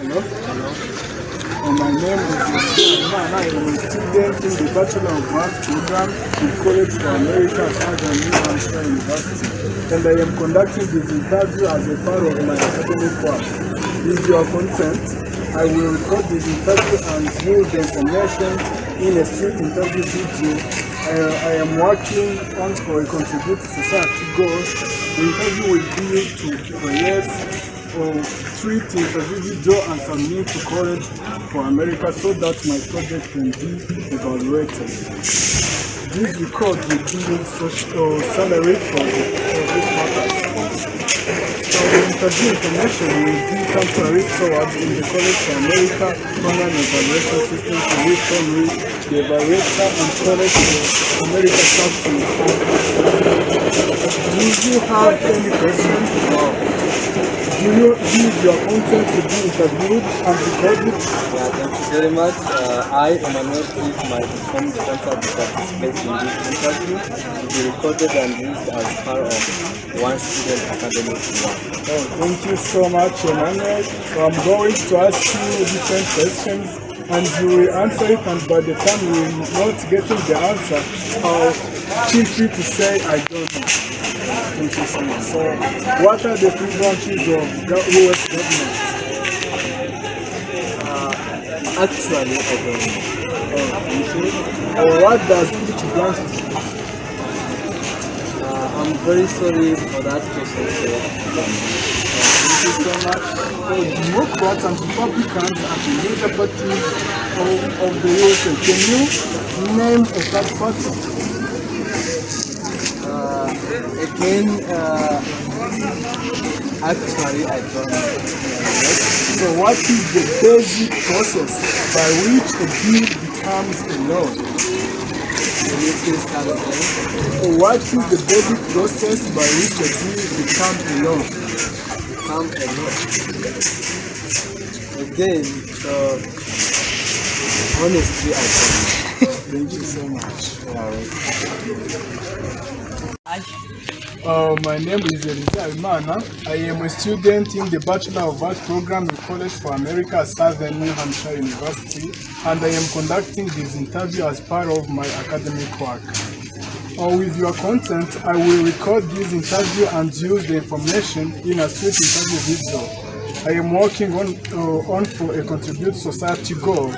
Hello. My name is Imana. I am a student in the Bachelor of Maths program in College for America, Southern New Hampshire University, and I am conducting this interview as a part of my academic work. With your consent, I will record this interview and use the information in a street interview video. I am working on for a contribute to society goals. The interview will be used to create street interview video and submit to College for America so that my project can be evaluated. This record will be salary for this purpose. So the interview information will be temporary stored in the College for America online evaluation system to which only the evaluator and College for America staff will have. Do you have any questions? Do you give your content to be interviewed and recorded? Yeah, thank you very much. I, Emmanuel, give my informed contact to participate in this interview to be recorded and used as part of one student academic work. Oh, thank you so much, Emmanuel. I'm going to ask you different questions and you will answer it, and by the time you will not getting the answer, feel free to say I don't know. Thank you so much. So, what are the three branches of US government? Actually, I don't know. Thank you. What does each branch do? I'm very sorry for that question, sir. Thank you so much. So, Democrats and Republicans are the major parties of the USA. Can you name a third party? Actually, I don't know. So what is the basic process by which a bill becomes a law? Can you please tell me? What is the basic process by which a bill becomes a law? Become a law. Again, honestly, I don't know. Thank you so much. Alright. My name is Eliza Imana. I am a student in the Bachelor of Arts program in College for America, Southern New Hampshire University, and I am conducting this interview as part of my academic work. With your consent, I will record this interview and use the information in a street interview video. I am working on for a contribute society goal.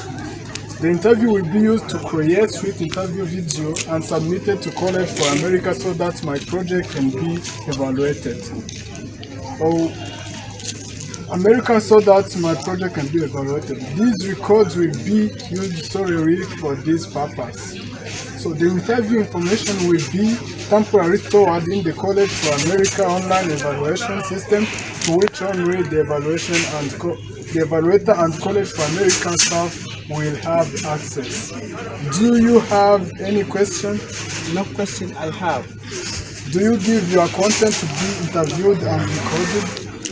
The interview will be used to create street interview video and submitted to College for America so that my project can be evaluated. America so that my project can be evaluated. These records will be used solely for this purpose. So the interview information will be temporarily stored in the College for America online evaluation system to which only the evaluator and College for American staff will have access. Do you have any question? No question I have. Do you give your consent to be interviewed and recorded?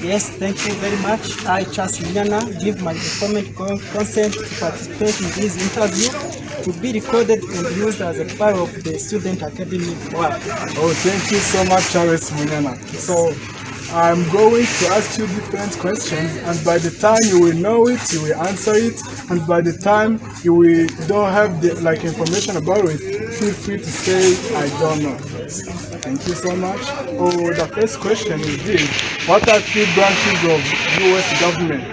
Yes, thank you very much. I, Charles Minyana, give my informed consent to participate in this interview to be recorded and used as a part of the student academic work. Oh, thank you so much, Charles Minyana. So, I'm going to ask you different questions, and by the time you will know it, you will answer it, and by the time you don't have the information about it, feel free to say I don't know. Thank you so much. The first question is this: what are three branches of US government?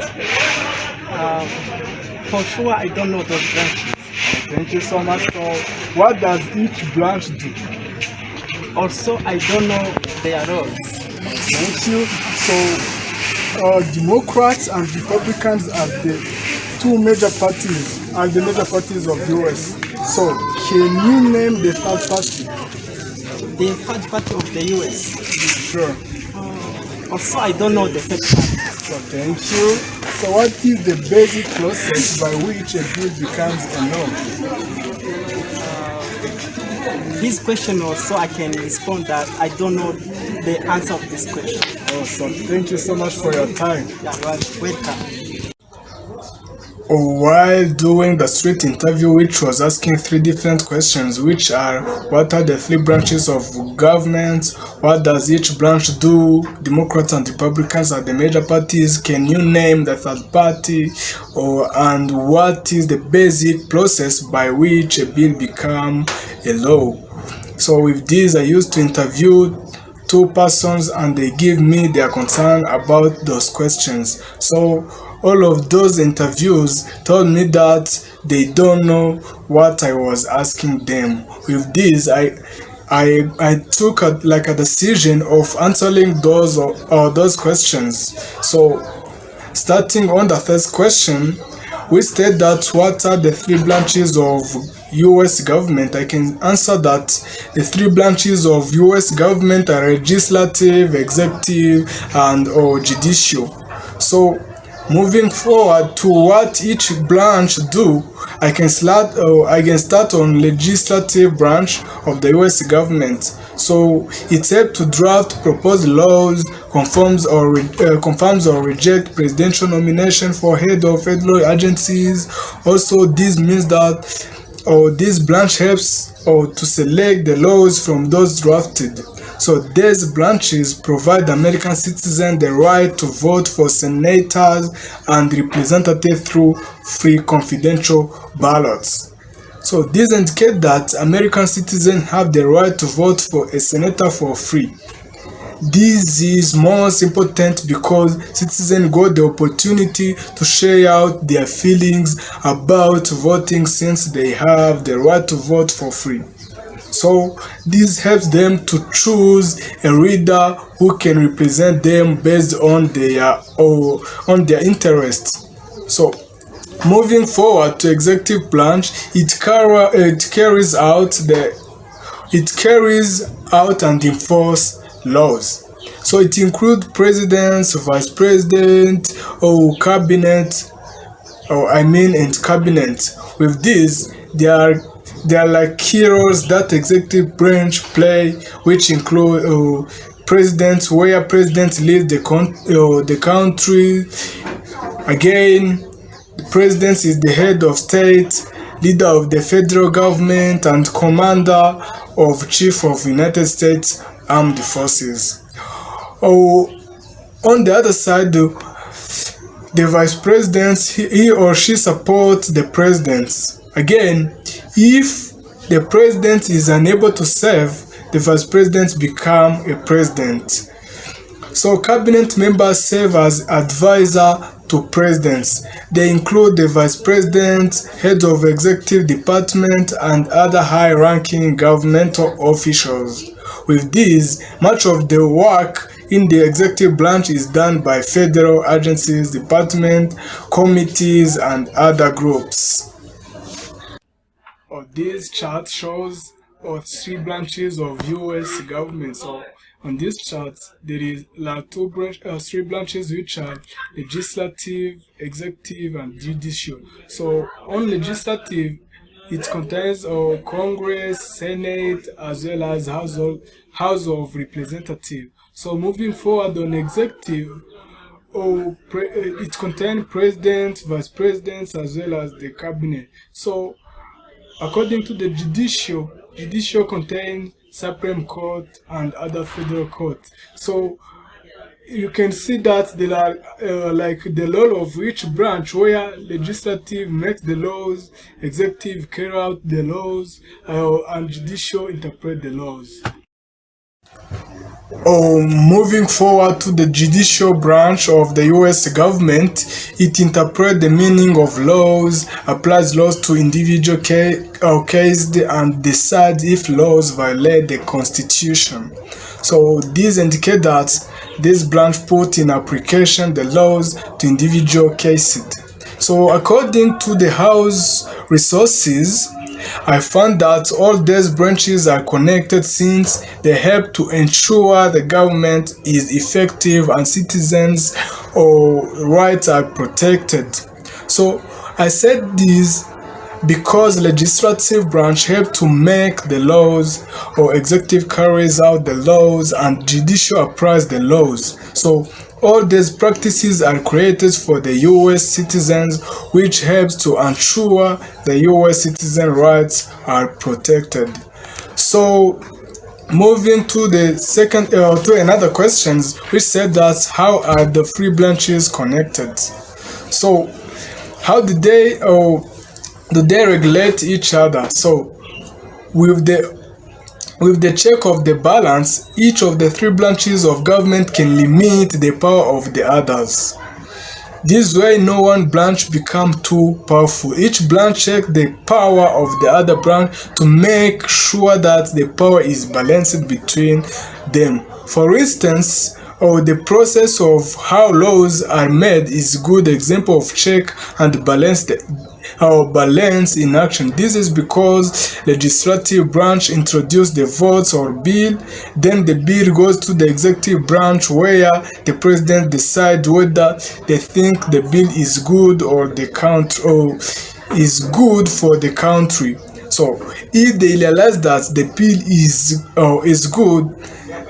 For sure, I don't know those branches. Thank you so much. So, what does each branch do? Also, I don't know their roles. Thank you. So, Democrats and Republicans are the two major parties, are the major parties of US. So, can you name the third party? The third party of the US. Sure. Also, I don't know the third party. So, thank you. So, what is the basic process by which a bill becomes a law? This question also, I can respond that I don't know the answer of this question. Awesome. Thank you so much for your time. Yeah, well, welcome. while doing the street interview, which was asking three different questions, which are: what are the three branches of government? What does each branch do? Democrats and Republicans are the major parties. Can you name the third party? And what is the basic process by which a bill becomes a law? So with this, I used to interview two persons and they give me their concern about those questions. So all of those interviews told me that they don't know what I was asking them. With this, I took a decision of answering those questions. So starting on the first question, we state that what are the three branches of US government? I can answer that the three branches of US government are legislative, executive, and or judicial. So moving forward to what each branch do, I can start on legislative branch of the US government. So it helps to draft proposed laws, confirms or reject presidential nomination for head of federal agencies. Also, this means that this branch helps to select the laws from those drafted. So these branches provide American citizens the right to vote for senators and representatives through free confidential ballots. So this indicates that American citizens have the right to vote for a senator for free. This is most important because citizens got the opportunity to share out their feelings about voting since they have the right to vote for free. So this helps them to choose a leader who can represent them based on their interests. So moving forward to executive branch, it carries out and enforce laws. So it includes presidents, vice president, and cabinet. With this, they are like heroes that executive branch play, which include presidents, where president leads the country. Again, the president is the head of state, leader of the federal government, and commander of chief of United States Armed Forces. On the other side, the vice president, he or she supports the president. Again, if the president is unable to serve, the vice president become a president. So cabinet members serve as advisor to presidents. They include the vice president, head of executive department, and other high-ranking governmental officials. With this, much of the work in the executive branch is done by federal agencies, departments, committees, and other groups. This chart shows three branches of US government. So on this chart, there is three branches, which are legislative, executive, and judicial. So on legislative, it contains Congress, Senate, as well as House of Representatives. So moving forward on executive, it contains president, vice presidents, as well as the cabinet. So according to the judicial contains Supreme Court and other federal courts. So you can see that there are like the law of each branch, where legislative makes the laws, executive carry out the laws, and judicial interpret the laws. Moving forward to the judicial branch of the US government, it interprets the meaning of laws, applies laws to individual cases, and decides if laws violate the Constitution. So this indicates that this branch put in application the laws to individual cases. So according to the House resources, I found that all these branches are connected since they help to ensure the government is effective and citizens' rights are protected. So I said this because legislative branch help to make the laws, or executive carries out the laws, and judicial applies the laws. So All these practices are created for the US citizens, which helps to ensure the US citizen rights are protected. So moving to the second to another questions, which said that how are the three branches connected? So how do they regulate each other? So with the check of the balance, each of the three branches of government can limit the power of the others. This way, no one branch becomes too powerful. Each branch checks the power of the other branch to make sure that the power is balanced between them. For instance, the process of how laws are made is a good example of check and balance balance in action. This is because legislative branch introduce the votes or bill, then the bill goes to the executive branch where the president decides whether they think the bill is good or the country or is good for the country. So if they realize that the bill is good,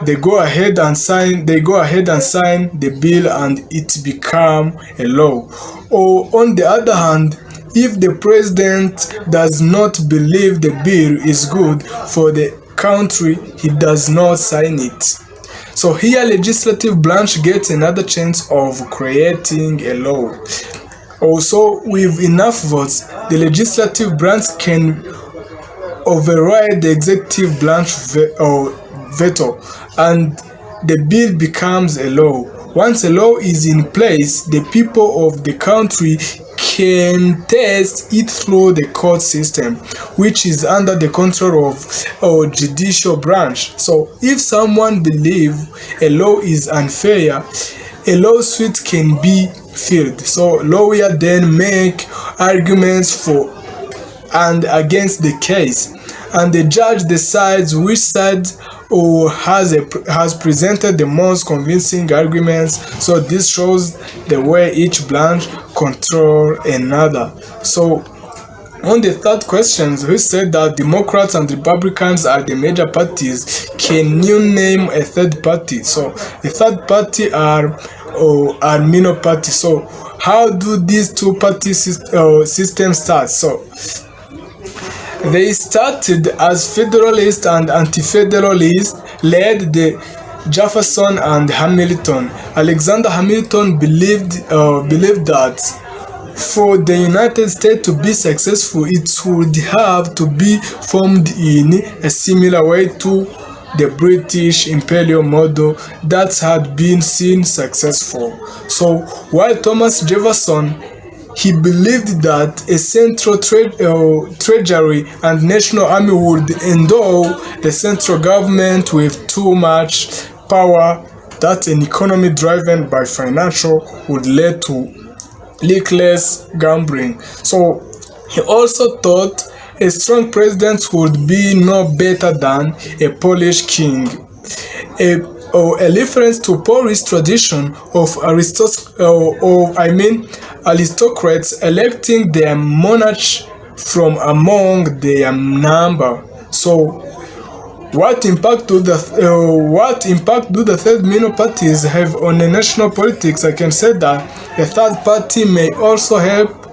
they go ahead and sign the bill and it become a law. Or on the other hand, if the president does not believe the bill is good for the country, he does not sign it. So here legislative branch gets another chance of creating a law. Also, with enough votes, the legislative branch can override the executive branch veto, and the bill becomes a law. Once a law is in place, the people of the country can test it through the court system, which is under the control of our judicial branch. So if someone believes a law is unfair, a lawsuit can be filed. So lawyer then make arguments for and against the case, and the judge decides which side has presented the most convincing arguments. So this shows the way each branch control another. So on the third question, we said that Democrats and Republicans are the major parties. Can you name a third party? So the third party are minor parties. So how do these two party systems start? So they started as Federalists and Anti-Federalists, led the Jefferson and Hamilton. Alexander Hamilton believed that for the United States to be successful, it would have to be formed in a similar way to the British imperial model that had been seen successful. So while Thomas Jefferson, he believed that a central treasury and national army would endow the central government with too much power, that an economy driven by financial would lead to reckless gambling. So he also thought a strong president would be no better than a Polish king. A reference to Polish tradition of aristocrats electing their monarch from among their number. So what impact do the third minor parties have on the national politics? I can say that the third party may also help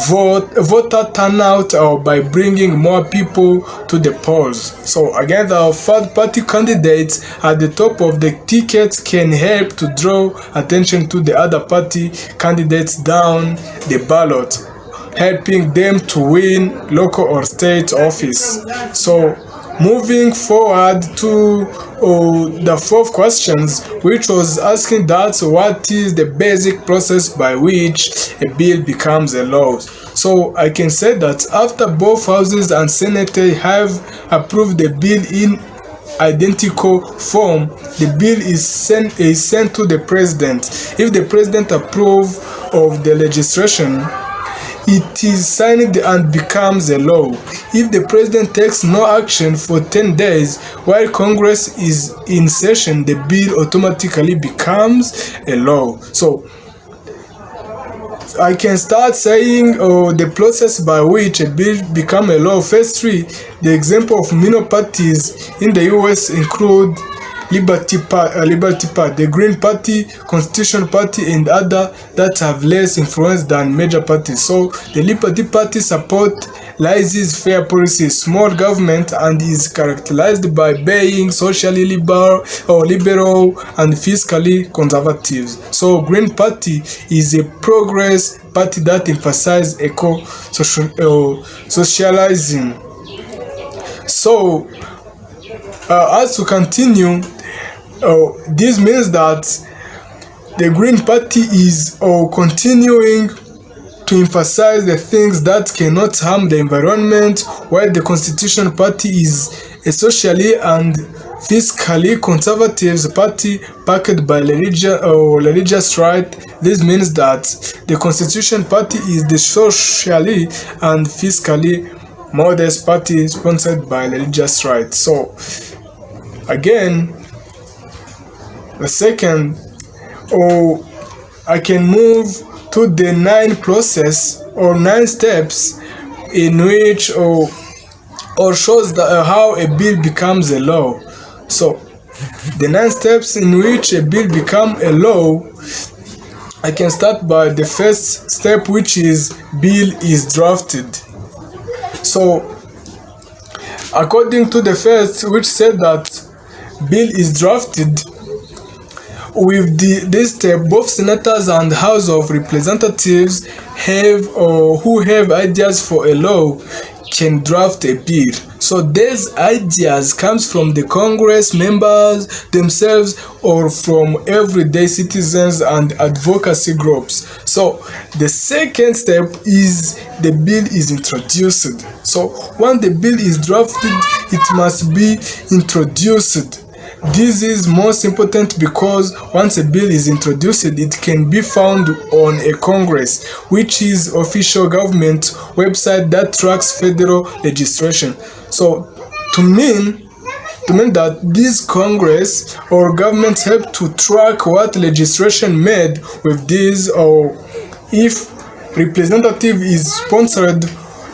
voter turnout by bringing more people to the polls. So again, the third party candidates at the top of the ticket can help to draw attention to the other party candidates down the ballot, helping them to win local or state office. So moving forward to the fourth questions, which was asking that what is the basic process by which a bill becomes a law. So I can say that after both houses and Senate have approved the bill in identical form, the bill is sent to the president. If the president approves of the legislation, it is signed and becomes a law. If the president takes no action for 10 days while Congress is in session, the bill automatically becomes a law. So I can start saying the process by which a bill becomes a law. Firstly, the example of minor parties in the US include Liberty Party, the Green Party, Constitution Party, and other that have less influence than major parties. So the Liberty Party supports fair policies, small government, and is characterized by being socially liberal and fiscally conservative. So Green Party is a progress party that emphasizes socializing. So as to continue, this means that the Green Party is continuing to emphasize the things that cannot harm the environment, while the Constitution Party is a socially and fiscally conservative party backed by religious right. This means that the Constitution Party is the socially and fiscally modest party sponsored by religious right. So again, the second, I can move to the 9 steps in which shows how a bill becomes a law. So the 9 steps in which a bill becomes a law, I can start by the first step, which is bill is drafted. So according to the first, which said that bill is drafted, with this step, both senators and House of Representatives who have ideas for a law can draft a bill. So these ideas comes from the Congress members themselves or from everyday citizens and advocacy groups. So the second step is the bill is introduced. So when the bill is drafted, it must be introduced. This is most important because once a bill is introduced, it can be found on a Congress, which is official government website that tracks federal legislation. So to mean that this Congress or government help to track what legislation made with this, or if representative is sponsored,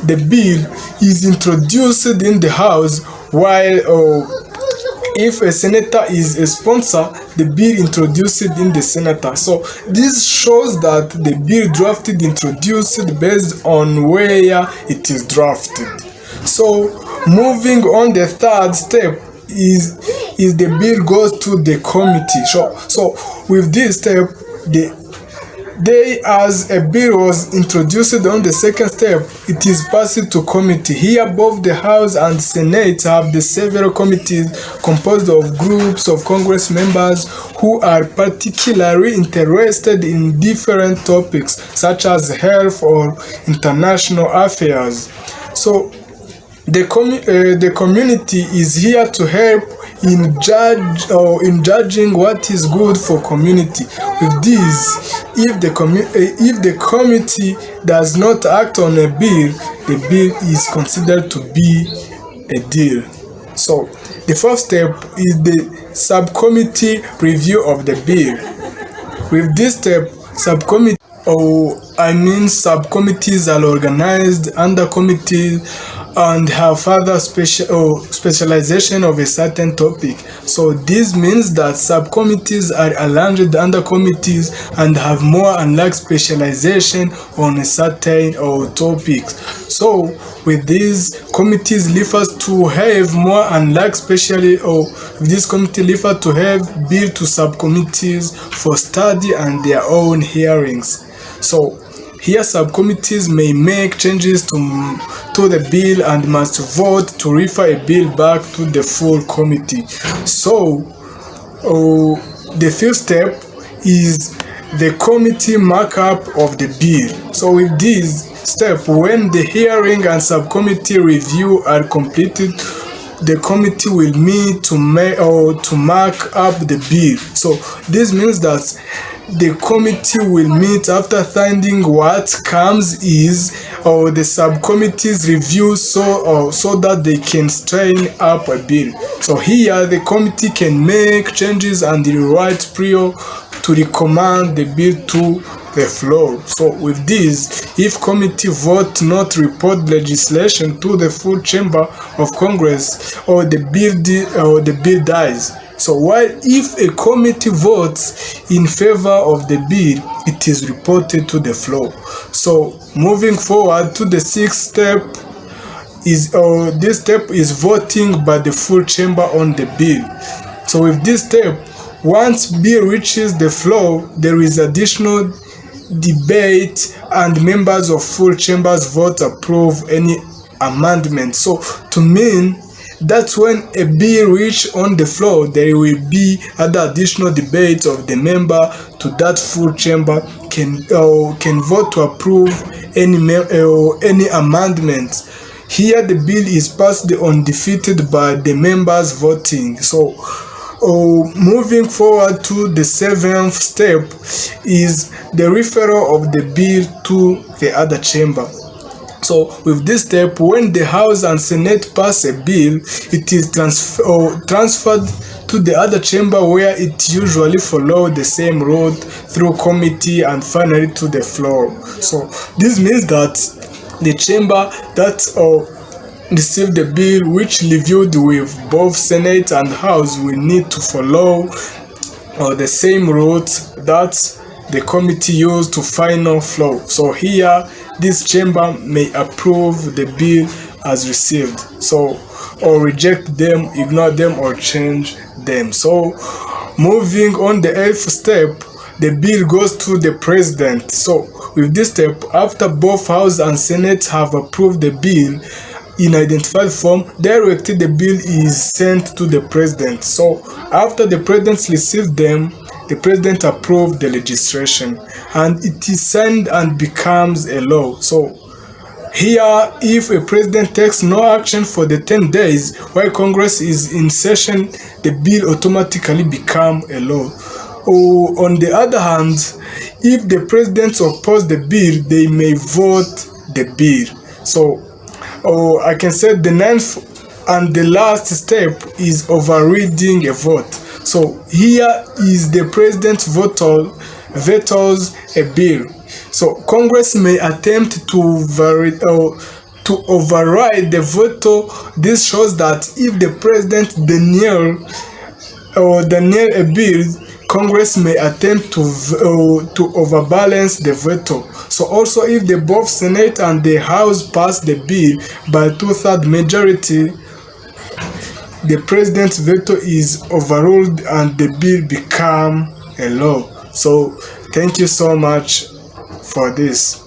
the bill is introduced in the House, while if a senator is a sponsor, the bill introduced in the senator. So this shows that the bill drafted introduced based on where it is drafted. So moving on, the third step is the bill goes to the committee. So with this step, as a bill was introduced on the second step, it is passed to committee. Here both the House and Senate have the several committees composed of groups of Congress members who are particularly interested in different topics such as health or international affairs. So the community is here to help in judging what is good for community. With this, if the committee does not act on a bill, the bill is considered to be a deal. So the first step is the subcommittee review of the bill. With this step, subcommittees are organized under committees and have further specialization of a certain topic. So this means that subcommittees are arranged under committees and have more and less specialization on a certain topics. So with these committees refers to have more and less this committee refers to have bill to subcommittees for study and their own hearings. So here subcommittees may make changes to the bill and must vote to refer a bill back to the full committee. So the fifth step is the committee markup of the bill. So with this step, when the hearing and subcommittee review are completed, the committee will meet to mark up the bill. So this means that the committee will meet after finding what comes the subcommittee's review so that they can straighten up a bill. So here the committee can make changes and rewrite prior to recommend the bill to the floor. So with this, if committee vote not report legislation to the full chamber of Congress, or the bill dies. So while if a committee votes in favor of the bill, it is reported to the floor. So moving forward to the sixth step is this step is voting by the full chamber on the bill. So with this step, once bill reaches the floor, there is additional debate and members of full chambers vote approve any amendment. So to mean that's when a bill reach on the floor, there will be other additional debate of the member to that full chamber can vote to approve any amendment. Here the bill is passed undefeated by the members voting. So moving forward to the seventh step is the referral of the bill to the other chamber. So with this step, when the House and Senate pass a bill, it is transferred to the other chamber where it usually follows the same road through committee and finally to the floor. So this means that the chamber that received the bill, which reviewed with both Senate and House, will need to follow the same route that the committee used to final floor. So here this chamber may approve the bill as received, so or reject them, ignore them, or change them. So moving on the eighth step, the bill goes to the president. So with this step, after both House and Senate have approved the bill in identified form, directly the bill is sent to the president. So after the president received them, the president approved the legislation and it is signed and becomes a law. So here, if a president takes no action for the 10 days while Congress is in session, the bill automatically becomes a law. On the other hand, if the president opposes the bill, they may vote the bill. So I can say the ninth and the last step is overriding a vote. So here is the president vetoes a bill. So Congress may attempt to override the veto. This shows that if the president denies a bill, Congress may attempt to overbalance the veto. So also if the both Senate and the House pass the bill by 2/3 majority, the president's veto is overruled and the bill becomes a law. So thank you so much for this.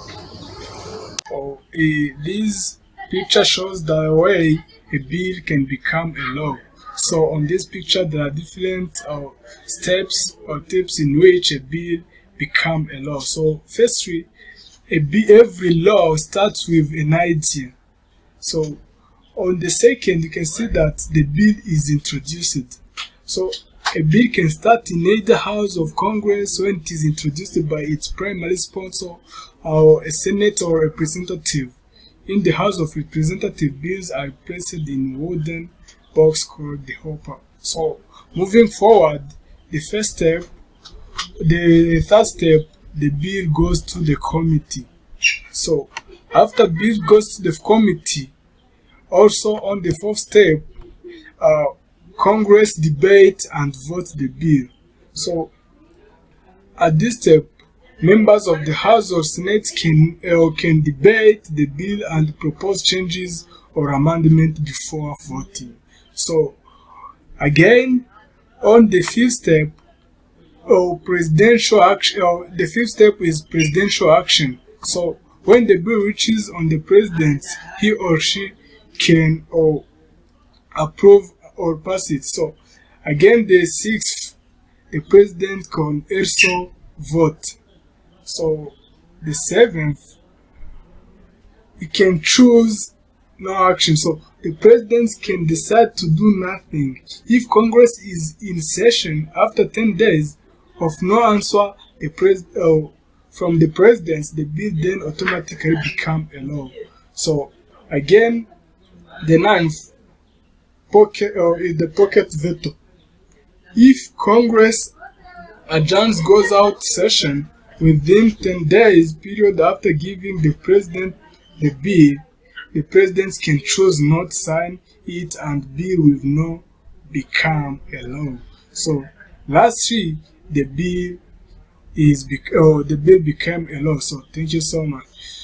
This picture shows the way a bill can become a law. So on this picture there are different steps or tips in which a bill become a law. So firstly, every law starts with an idea. So on the second, you can see that the bill is introduced. So a bill can start in either House of Congress when it is introduced by its primary sponsor or a senator or representative. In the House of Representatives, bills are placed in wooden box called the hopper. So moving forward, the third step, the bill goes to the committee. So after bill goes to the committee, also on the fourth step, Congress debate and vote the bill. So at this step, members of the House or Senate can debate the bill and propose changes or amendment before voting. So again, on the fifth step, presidential action. The fifth step is presidential action. So when the bill reaches on the president, he or she can approve or pass it. So again, the sixth, the president can also vote. So the seventh, he can choose no action. So the president can decide to do nothing. If Congress is in session after 10 days of no answer from the president, the bill then automatically become a law. So again, the ninth is the pocket veto. If Congress adjourns, goes out session within 10 days period after giving the president the bill, the president can choose not sign it and bill will not become a law. So lastly, the bill became a law. So thank you so much.